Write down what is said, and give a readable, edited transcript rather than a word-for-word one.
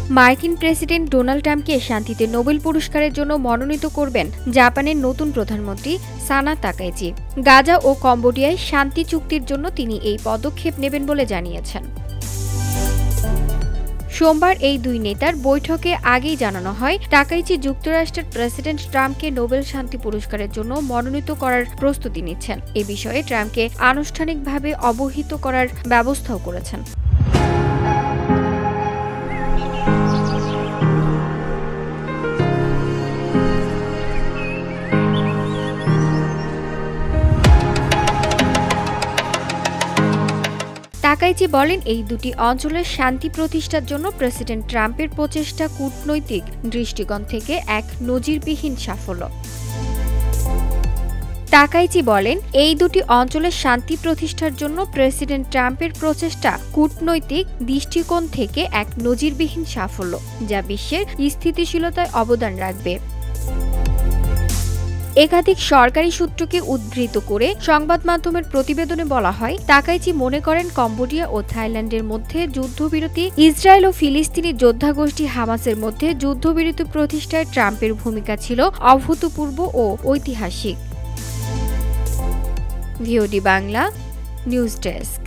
মার্কিন president Donald ট্রাম্পকে শান্তিতে নোবেল পুরস্কারের জন্য মনোনীত করবেন জাপানের নতুন প্রধানমন্ত্রী সানা তাকাইচি। গাজা ও কম্বোডিয়ায় শান্তি চুক্তির জন্য তিনি এই পদক্ষেপ নেবেন বলে জানিয়েছেন। সোমবার এই দুই নেতার বৈঠকে আগেই জানানো হয়, তাকাইচি যুক্তরাষ্ট্রের প্রেসিডেন্ট ট্রাম্পকে নোবেল শান্তি পুরস্কারের জন্য মনোনীত করার প্রস্তুতি নিচ্ছেন। এ বিষয়ে ট্রাম্পকে আনুষ্ঠানিকভাবে অবহিত করার ব্যবস্থাও করেছেন। তাকাইচি বলেন, এই দুটি অঞ্চলের শান্তি প্রতিষ্ঠার জন্য প্রেসিডেন্ট ট্রাম্পের প্রচেষ্টা কূটনৈতিক দৃষ্টিকোণ থেকে এক নজিরবিহীন সাফল্য। তাকাইচি বলেন, এই দুটি অঞ্চলের শান্তি প্রতিষ্ঠার জন্য প্রেসিডেন্ট ট্রাম্পের প্রচেষ্টা কূটনৈতিক দৃষ্টিকোণ থেকে এক নজিরবিহীন সাফল্য, যা বিশ্বের স্থিতিশীলতায় অবদান রাখবে। একাধিক সরকারি সূত্রকে উদ্ধৃত করে সংবাদ মাধ্যমের প্রতিবেদনে বলা হয়, তাকাইচি মনে করেন কম্বোডিয়া ও থাইল্যান্ডের মধ্যে যুদ্ধবিরতি, ইসরায়েল ও ফিলিস্তিনি যোদ্ধা গোষ্ঠী হামাসের মধ্যে যুদ্ধবিরতি প্রতিষ্ঠায় ট্রাম্পের ভূমিকা ছিল অভূতপূর্ব ও ঐতিহাসিক। VOD Bangla news desk.